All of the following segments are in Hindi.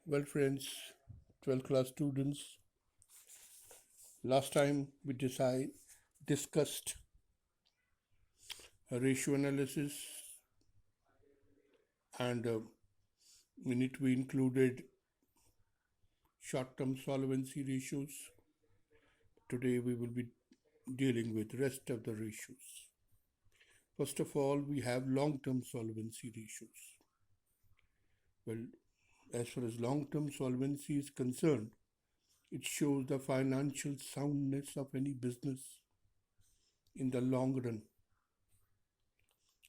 Well, friends, 12th class students, last time we discussed ratio analysis and we included short-term solvency ratios. Today we will be dealing with rest of the ratios. First of all, we have long-term solvency ratios. Well, as far as long-term solvency is concerned, it shows the financial soundness of any business in the long run.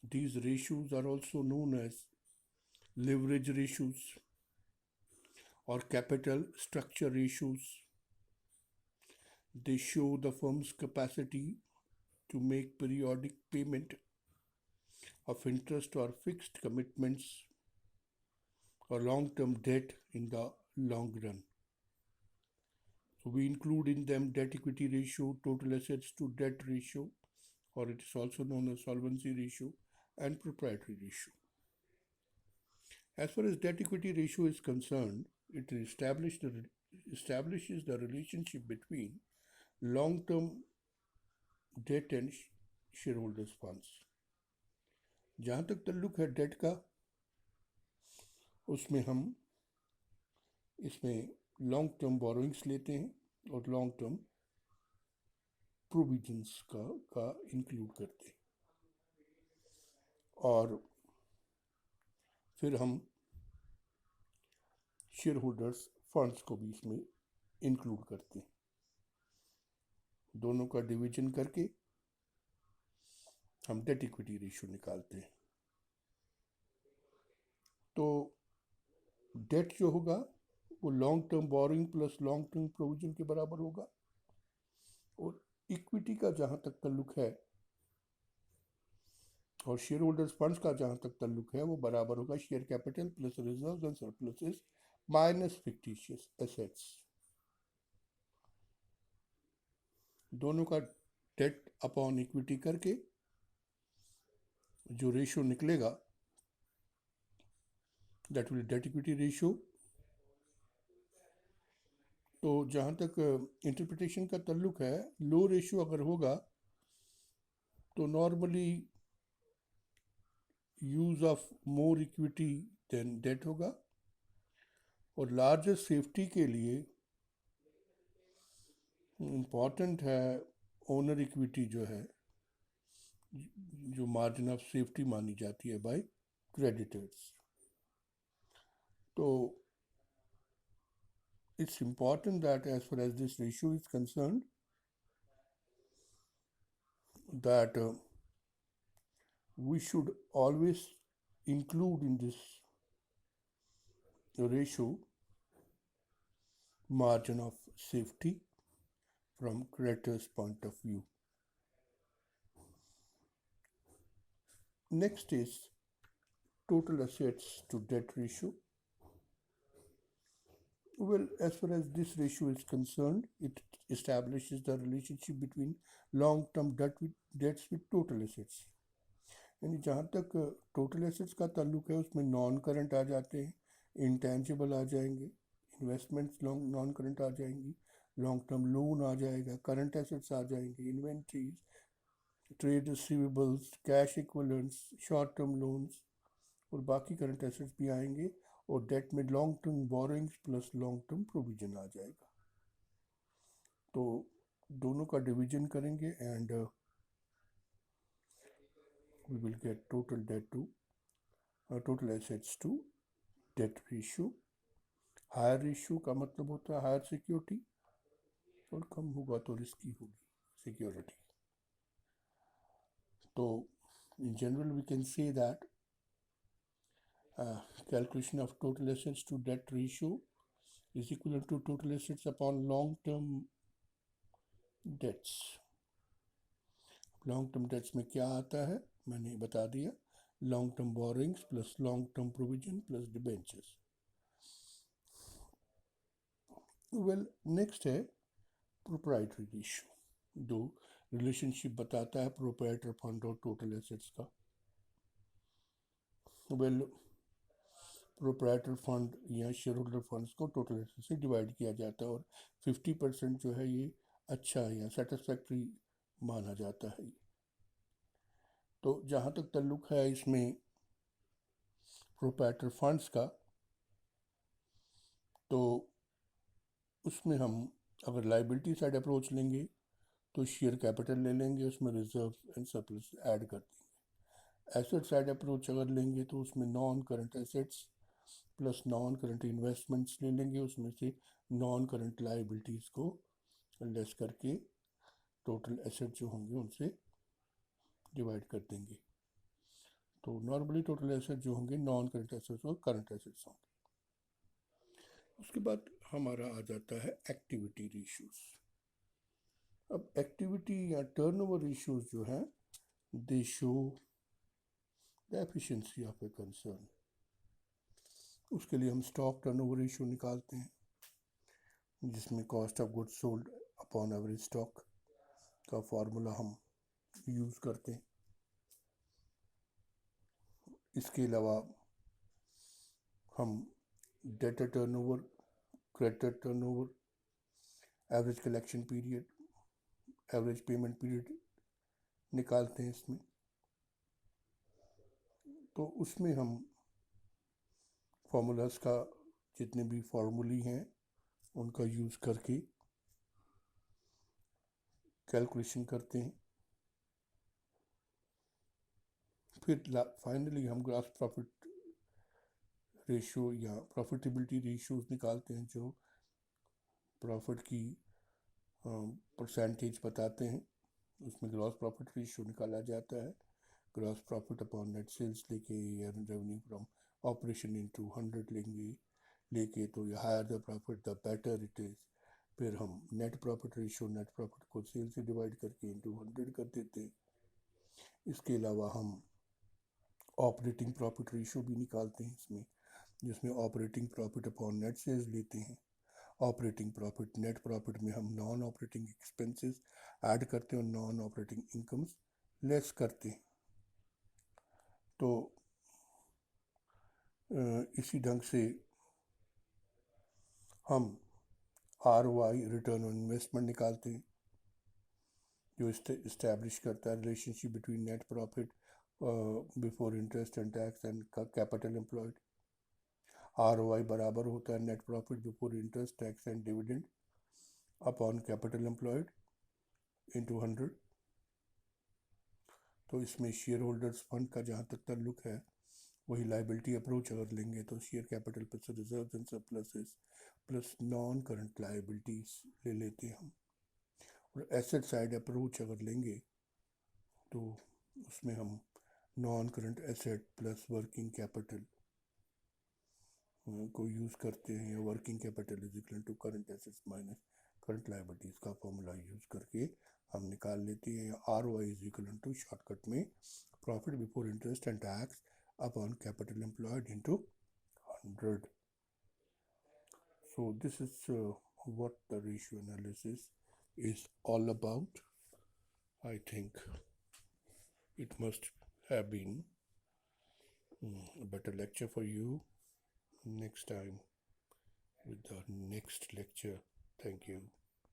These ratios are also known as leverage ratios or capital structure ratios. They show the firm's capacity to make periodic payment of interest or fixed commitments or long-term debt in the long run. So we include in them debt equity ratio, total assets to debt ratio, or it is also known as solvency ratio, and proprietary ratio. As far as debt equity ratio is concerned, it establishes the relationship between long-term debt and shareholders funds. जहाँ तक ताल्लुक है डेट का, उसमें हम इसमें लॉन्ग टर्म बोरोइंग्स लेते हैं और लॉन्ग टर्म प्रोविजंस का इंक्लूड करते हैं, और फिर हम शेयर होल्डर्स फंड्स को भी इसमें इंक्लूड करते हैं. दोनों का डिवीजन करके हम डेट इक्विटी रेशियो निकालते हैं. तो डेट जो होगा वो long term borrowing plus long term provision के बराबर होगा, और इक्विटी का जहां तक ताल्लुक है और शेयर होल्डर्स फंड्स का जहां तक ताल्लुक है वो बराबर होगा share capital plus reserves and surpluses minus fictitious assets. दोनों का डेट अपॉन इक्विटी करके जो रेशियो निकलेगा that will debt equity ratio. तो जहाँ तक इंटरप्रिटेशन का ताल्लुक है, लो रेशियो अगर होगा तो normally use of more equity than debt होगा, और लार्जर सेफ्टी के लिए इम्पॉर्टेंट है ओनर इक्विटी जो है, जो मार्जिन ऑफ सेफ्टी मानी जाती है बाय क्रेडिटर्स. तो it's important that as far as this ratio is concerned, that we should always include in this ratio margin of safety from creditor's point of view. Next is total assets to debt ratio. Well, as far as this ratio is concerned, it establishes the relationship between long-term debts with total assets. यानी जहाँ तक टोटल एसेट्स का ताल्लुक है उसमें नॉन करंट आ जाते हैं, इंटेंजिबल आ जाएंगे, इन्वेस्टमेंट्स नॉन करंट आ जाएंगी, लॉन्ग टर्म लोन आ जाएगा, करंट एसेट्स आ जाएंगे, inventories, trade receivables, cash equivalents, short term loans और बाकी करंट एसेट्स भी आएंगे, और डेट में long term borrowings plus long term provision आ जाएगा. तो दोनों का डिवीजन करेंगे and we will get total debt to total assets to debt ratio. Higher ratio का मतलब होता है हायर सिक्योरिटी, और कम होगा तो रिस्की होगी सिक्योरिटी. तो in general we can say that calculation of total assets to debt ratio is equivalent to total assets upon long term debts. Long term debts में क्या आता है मैंने बता दिया, long term borrowings plus long term provision plus debentures. Well, next है प्रोप्राइटरी रेशियो. दो रिलेशनशिप बताता है प्रोप्राइटर फंड और टोटल एसेट्स का. वेल, प्रोप्राइटर फंड या शेयर होल्डर फंड्स को टोटल एसेट से डिवाइड किया जाता है और 50% जो है ये अच्छा या सेटिस्फैक्ट्री माना जाता है। तो जहाँ तक ताल्लुक है इसमें प्रोप्राइटर फंड्स का, तो उसमें हम अगर लाइबिलिटी साइड अप्रोच लेंगे तो शेयर कैपिटल ले लेंगे, उसमें रिजर्व एंड सरप्लस ऐड कर देंगे। एसेट साइड अप्रोच अगर लेंगे तो उसमें non current assets plus non current investments ले लेंगे, उसमें से नॉन करंट लाइबिलिटीज़ को लेस करके टोटल एसेट जो होंगे उनसे डिवाइड कर देंगे। तो नॉर्मली टोटल एसेट जो होंगे नॉन करंट एसेट्स और करंट एसेट्स होंगे। उसके बाद हमारा आ जाता है एक्टिविटी रेशियोज। अब एक्टिविटी या टर्नओवर रेशियोज जो है दे show the efficiency of a concern. उसके लिए हम स्टॉक टर्नओवर रेशियो निकालते हैं, जिसमें cost of goods sold upon average stock का फॉर्मूला हम यूज़ करते हैं। इसके अलावा हम debtor turnover, creditor turnover, average collection period, average payment period निकालते हैं इसमें। तो उसमें हम फॉर्मूलाज का जितने भी फॉर्मूली हैं उनका यूज़ करके कैलकुलेशन करते हैं। फिर फाइनली हम ग्रॉस प्रॉफिट रेशियो या प्रॉफिटेबिलिटी रेशियोज निकालते हैं, जो प्रॉफिट की परसेंटेज बताते हैं। उसमें ग्रॉस प्रॉफिट रेशियो निकाला जाता है, gross profit upon net sales लेके या रेवेन्यू फ्रॉम ऑपरेशन इनटू 100 लेके तो higher the profit the better it is. फिर हम net profit ratio, net profit को सेल से डिवाइड करके इनटू 100 कर देते हैं। इसके अलावा हम ऑपरेटिंग प्रॉफिट रेशियो भी निकालते हैं इसमें, जिसमें operating profit upon net sales लेते हैं। ऑपरेटिंग प्रॉफिट, नेट प्रॉफिट में हम नॉन ऑपरेटिंग एक्सपेंसेस ऐड करते हैं और नॉन ऑपरेटिंग इनकम्स लेस करते हैं। तो इसी ढंग से हम ROI, रिटर्न ऑन इन्वेस्टमेंट, निकालते हैं, जो इस्टेब्लिश करता है relationship between net profit before interest and tax and capital employed. ROI बराबर होता है net profit before interest, tax and dividend upon capital employed into 100। तो इसमें शेयर होल्डर्स फंड का जहाँ तक ताल्लुक है, वही लाइबिलिटी अप्रोच अगर लेंगे तो share capital plus reserve and surpluses plus non current liabilities ले लेते हैं हम। और एसेट साइड अप्रोच अगर लेंगे तो उसमें हम non current asset plus working capital को यूज़ करते हैं, या working capital is equal to current assets minus current liabilities का फॉर्मूला यूज़ करके हम निकाल लेते हैं। ROI is equal to shortcut में profit before interest and tax upon capital employed into 100. So this is what the ratio analysis is all about. I think it must have been a better lecture for you next time with the next lecture. Thank you.